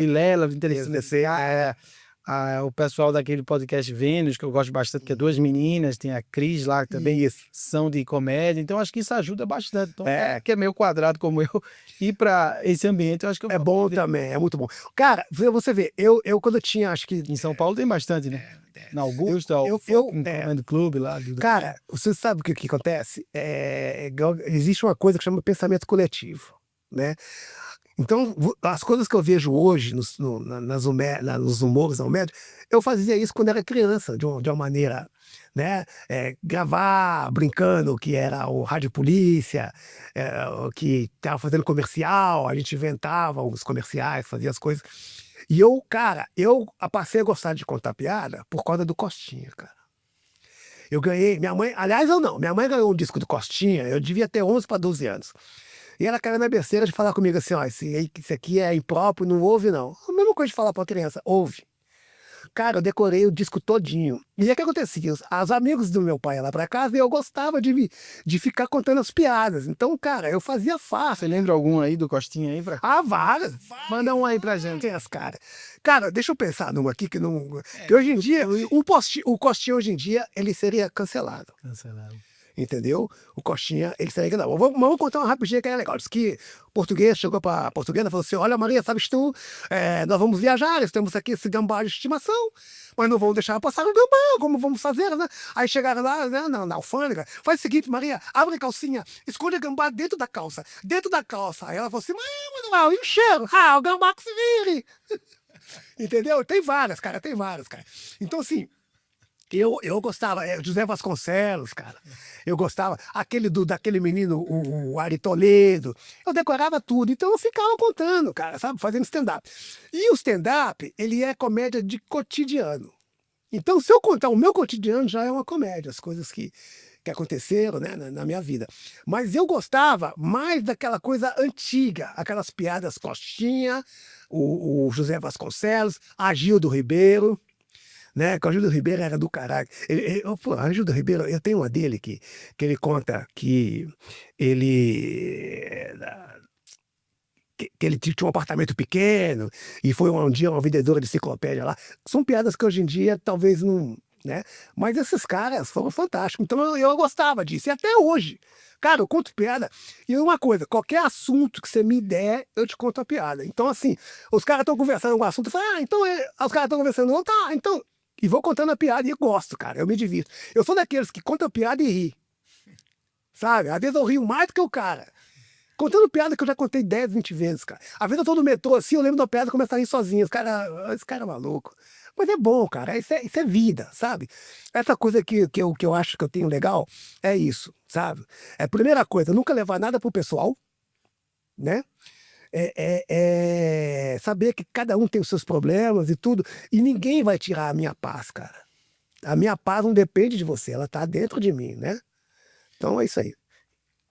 Vilela, interessante. O pessoal daquele podcast Vênus, que eu gosto bastante, que é duas meninas, tem a Cris lá, que também são de comédia, então acho que isso ajuda bastante. Então, que é meio quadrado como eu, ir para esse ambiente, eu acho que eu bom também, é muito bom. Cara, você vê, eu quando eu tinha, acho que... Em São Paulo tem bastante, né? Na Augusta, o Comedy Club lá. Cara, você sabe o que acontece? Existe uma coisa que chama pensamento coletivo, né? Então, as coisas que eu vejo hoje nos humores, na média, eu fazia isso quando era criança, de uma maneira, né? Gravar brincando, que era o Rádio Polícia, que estava fazendo comercial, a gente inventava os comerciais, fazia as coisas. E eu passei a gostar de contar piada por causa do Costinha, cara. Eu ganhei, minha mãe ganhou um disco do Costinha, eu devia ter 11 para 12 anos. E ela caiu na besteira de falar comigo assim, ó, esse aqui é impróprio, não ouve não. A mesma coisa de falar pra criança, ouve. Cara, eu decorei o disco todinho. E aí o que acontecia? Os amigos do meu pai iam lá pra casa e eu gostava de ficar contando as piadas. Então, cara, eu fazia fácil. Você lembra algum aí do Costinha aí? Várias. Manda um aí pra gente. Cara, deixa eu pensar numa aqui que não... que hoje em dia, o Costinha hoje em dia, ele seria cancelado. Entendeu? O Costinha, ele seria cancelado. Vamos contar uma rapidinha que é legal. Diz que o português chegou pra portuguesa e falou assim, olha Maria, sabes tu, nós vamos viajar, nós temos aqui esse gambá de estimação, mas não vamos deixar passar o gambá, como vamos fazer, né? Aí chegaram lá, né, na alfândega, faz o seguinte, Maria, abre a calcinha, esconde o gambá dentro da calça. Aí ela falou assim, Manuel, e o cheiro? O gambá que se vire. Entendeu? Tem várias, cara. Então, assim, eu gostava, José Vasconcelos, cara. Eu gostava, daquele menino, o Ari Toledo. Eu decorava tudo, então eu ficava contando, cara, sabe? Fazendo stand-up. E o stand-up, ele é comédia de cotidiano. Então, se eu contar o meu cotidiano, já é uma comédia, as coisas que aconteceram, né, na minha vida. Mas eu gostava mais daquela coisa antiga, aquelas piadas Costinha, o José Vasconcelos, Agildo Ribeiro, né? Que o Agildo Ribeiro era do caralho. Agildo Ribeiro, eu tenho uma dele que ele conta que ele... que ele tinha um apartamento pequeno e foi um dia uma vendedora de enciclopédia lá. São piadas que hoje em dia talvez não... né? Mas esses caras foram fantásticos. Então eu gostava disso. E até hoje. Cara, eu conto piada. E uma coisa, qualquer assunto que você me der, eu te conto a piada. Então, assim, os caras estão conversando um assunto, eu falo, então os caras estão conversando, não, tá, então... E vou contando a piada e eu gosto, cara, eu me divirto. Eu sou daqueles que contam a piada e ri. Sabe? Às vezes eu rio mais do que o cara. Contando piada que eu já contei 10, 20 vezes, cara. Às vezes eu tô no metrô assim, eu lembro da piada e começo a rir sozinho. Esse cara é maluco. Mas é bom, cara. Isso é vida, sabe? Essa coisa que eu acho que eu tenho legal é isso, sabe? É a primeira coisa, nunca levar nada pro pessoal, né? Saber que cada um tem os seus problemas e tudo, e ninguém vai tirar a minha paz, cara. A minha paz não depende de você, ela tá dentro de mim, né? Então é isso aí.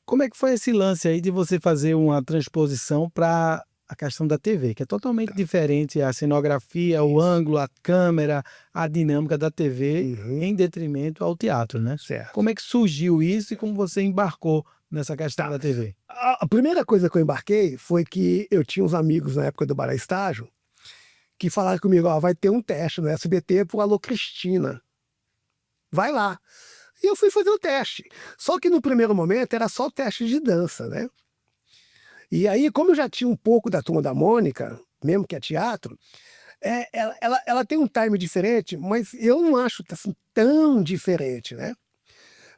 Como é que foi esse lance aí de você fazer uma transposição para a questão da TV, que é totalmente diferente a cenografia, o ângulo, a câmera, a dinâmica da TV, em detrimento ao teatro, né? Certo. Como é que surgiu isso e como você embarcou nessa questão da TV? A primeira coisa que eu embarquei foi que eu tinha uns amigos na época do Bará Estágio que falaram comigo, vai ter um teste no SBT pro Alô Cristina. Vai lá. E eu fui fazer o teste. Só que no primeiro momento era só o teste de dança, né? E aí, como eu já tinha um pouco da Turma da Mônica, mesmo que é teatro, ela tem um time diferente, mas eu não acho assim, tão diferente, né?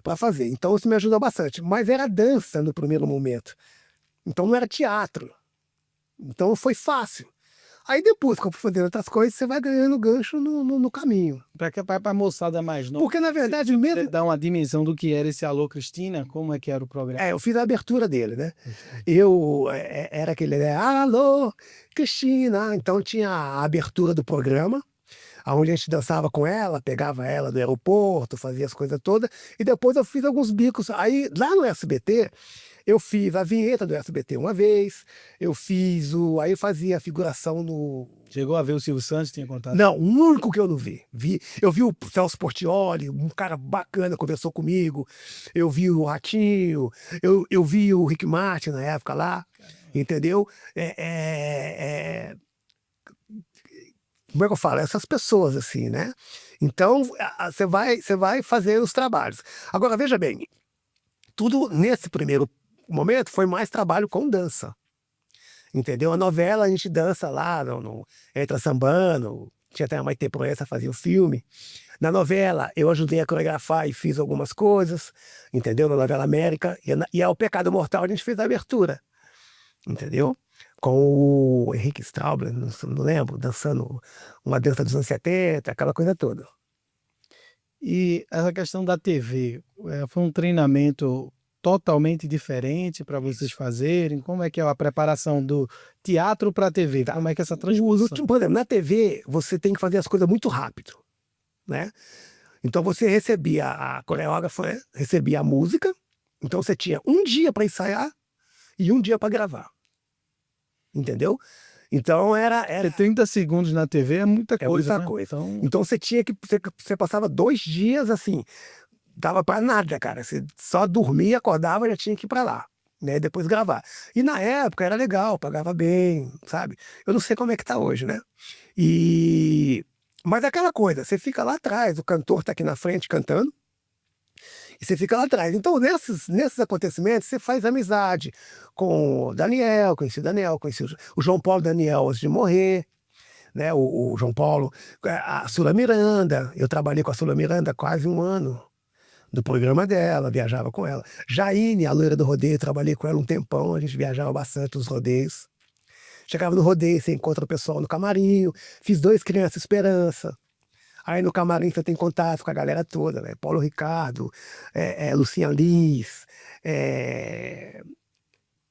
Para fazer. Então isso me ajuda bastante. Mas era dança no primeiro momento. Então não era teatro. Então foi fácil. Aí depois, quando eu fui fazendo outras coisas, você vai ganhando gancho no caminho. Para a moçada mais nova. Porque, na verdade, mesmo... Dá uma dimensão do que era esse Alô Cristina, como é que era o programa? Eu fiz a abertura dele, né? Era aquele, né? Alô, Cristina. Então tinha a abertura do programa, onde a gente dançava com ela, pegava ela do aeroporto, fazia as coisas todas. E depois eu fiz alguns bicos. Aí, lá no SBT... eu fiz a vinheta do SBT uma vez, aí eu fazia a figuração no... Chegou a ver o Silvio Santos, tinha contato? Não, o único que eu não vi. Eu vi o Celso Portiolli, um cara bacana, conversou comigo. Eu vi o Ratinho, eu vi o Rick Martin na época lá, entendeu? como é que eu falo? Essas pessoas, assim, né? Então, você vai fazer os trabalhos. Agora, veja bem, tudo nesse primeiro momento foi mais trabalho com dança. Entendeu? A novela a gente dança lá, entra sambando, tinha até a Maite Proença fazia o filme. Na novela, eu ajudei a coreografar e fiz algumas coisas, entendeu? Na novela América. E ao Pecado Mortal a gente fez a abertura, entendeu? Com o Henrique Straubler, não lembro, dançando uma dança dos anos 70, aquela coisa toda. E essa questão da TV, foi um treinamento totalmente diferente para vocês fazerem? Como é que é a preparação do teatro para a TV? Como é que é essa transposição? Por exemplo, na TV, você tem que fazer as coisas muito rápido, né? Então você recebia, a coreógrafa, né? Recebia a música, então você tinha um dia para ensaiar e um dia para gravar. Entendeu? Então era 30 segundos na TV é muita coisa. Muita coisa. Então você tinha que. Você passava 2 dias assim, dava para nada, cara. Você só dormia, acordava, já tinha que ir para lá, né? Depois gravar. E na época era legal, pagava bem, sabe? Eu não sei como é que tá hoje, né? Mas aquela coisa, você fica lá atrás, o cantor tá aqui na frente cantando, e você fica lá atrás. Então, nesses acontecimentos, você faz amizade com o Daniel, conheci o João Paulo Daniel antes de morrer, né? O João Paulo, a Sula Miranda, eu trabalhei com a Sula Miranda quase 1 ano do programa dela, viajava com ela. Jaine, a loira do rodeio, trabalhei com ela um tempão, a gente viajava bastante os rodeios. Chegava no rodeio, você encontra o pessoal no camarim, fiz 2 Criança Esperança. Aí no camarim você tem contato com a galera toda, né? Paulo Ricardo, Lucinha Liz,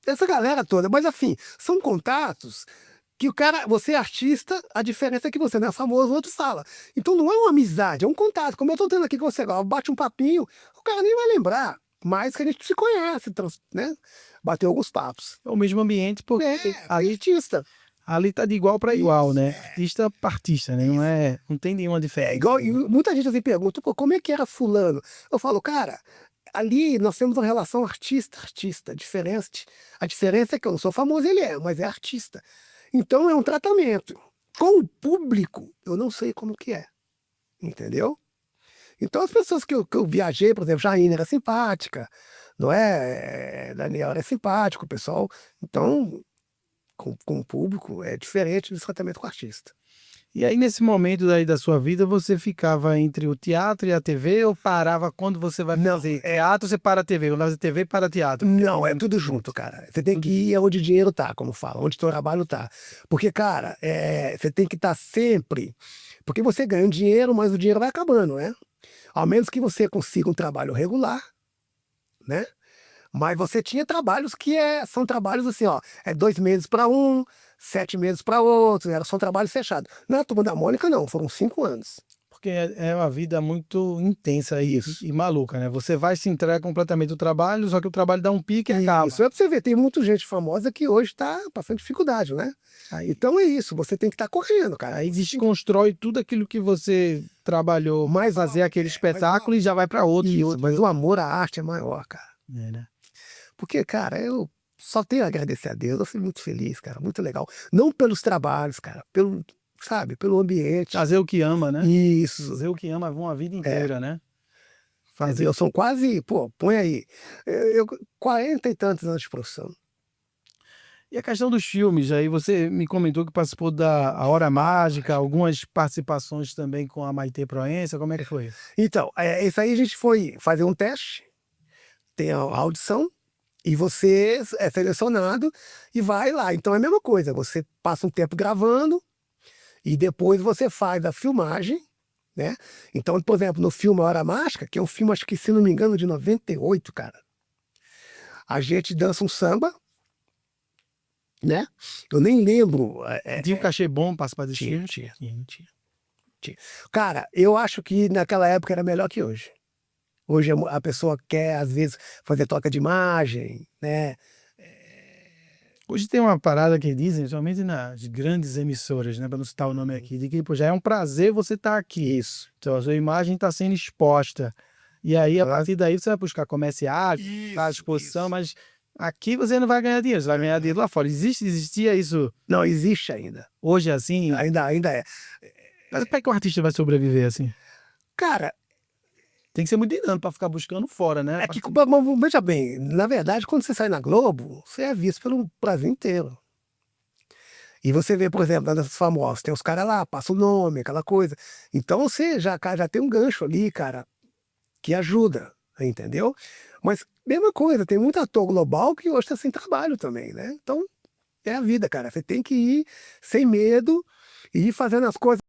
essa galera toda. Mas, assim, são contatos que o cara, você é artista, a diferença é que você não é famoso, o outro fala. Então não é uma amizade, é um contato. Como eu tô tendo aqui com você agora, bate um papinho, o cara nem vai lembrar. Mas que a gente se conhece, né? Bateu alguns papos. É o mesmo ambiente, porque artista. Ali tá de igual para igual, né? Artista para artista, né? Não tem nenhuma diferença. Igual, e muita gente assim pergunta, pô, como é que era fulano? Eu falo, cara, ali nós temos uma relação artista-artista. A diferença é que eu não sou famoso, ele é, mas é artista. Então é um tratamento. Com o público, eu não sei como que é. Entendeu? Então as pessoas que eu viajei, por exemplo, Jaine era simpática, não é? Daniel era simpático, o pessoal. Então, com o público é diferente do tratamento com o artista. E aí, nesse momento daí da sua vida, você ficava entre o teatro e a TV ou parava quando você vai fazer teatro, você para a TV, quando você TV, para teatro? Não, é tudo junto, cara. Você tem que ir onde o dinheiro tá, como fala, onde o teu trabalho tá. Porque, cara, você tem que estar sempre... Porque você ganha um dinheiro, mas o dinheiro vai acabando, né? Ao menos que você consiga um trabalho regular, né? Mas você tinha trabalhos que são trabalhos assim, ó, 2 meses para um, 7 meses para outro, são trabalhos fechados. Na Turma da Mônica, não, foram 5 anos. Porque é uma vida muito intensa e maluca, né? Você vai se entregar completamente do trabalho, só que o trabalho dá um pique e acaba. Isso é pra você ver, tem muita gente famosa que hoje tá passando dificuldade, né? Então é isso, você tem que estar correndo, cara. Aí desconstrói tudo aquilo que você trabalhou, mais fazer aquele espetáculo e já vai para outro. Mas o amor à arte é maior, cara. Né? Porque, cara, eu só tenho a agradecer a Deus, eu fui muito feliz, cara, muito legal. Não pelos trabalhos, cara, pelo ambiente. Fazer o que ama, né? Isso. Fazer o que ama uma vida inteira, né? Eu sou quase, põe aí, 40 e tantos anos de profissão. E a questão dos filmes, aí você me comentou que participou da A Hora Mágica, algumas participações também com a Maite Proença, como é que foi? Então, isso aí a gente foi fazer um teste, tem a audição, e você é selecionado e vai lá. Então é a mesma coisa, você passa um tempo gravando e depois você faz a filmagem, né? Então, por exemplo, no filme A Hora Mágica, que é um filme, acho que se não me engano, de 98, cara, a gente dança um samba, né? Eu nem lembro. Tinha um cachê bom para participar desse filme? Tinha. Cara, eu acho que naquela época era melhor que hoje. Hoje a pessoa quer, às vezes, fazer troca de imagem, né? Hoje tem uma parada que dizem, principalmente nas grandes emissoras, né? Para não citar o nome aqui, de que pô, já é um prazer você estar aqui. Isso. Então a sua imagem está sendo exposta. E aí, a partir daí, você vai buscar comerciais, a exposição, mas aqui você não vai ganhar dinheiro, você vai ganhar dinheiro lá fora. Existia isso? Não, existe ainda. Hoje é assim? Ainda é. Mas como é que o artista vai sobreviver assim? Cara, tem que ser muito dinâmico para ficar buscando fora, né? é que, veja bem, na verdade, quando você sai na Globo, você é visto pelo Brasil inteiro. E você vê, por exemplo, nas famosas, tem os caras lá, passa o nome, aquela coisa. Então você já tem um gancho ali, cara, que ajuda, entendeu? Mas, mesma coisa, tem muito ator global que hoje está sem trabalho também, né? Então, é a vida, cara. Você tem que ir sem medo e ir fazendo as coisas.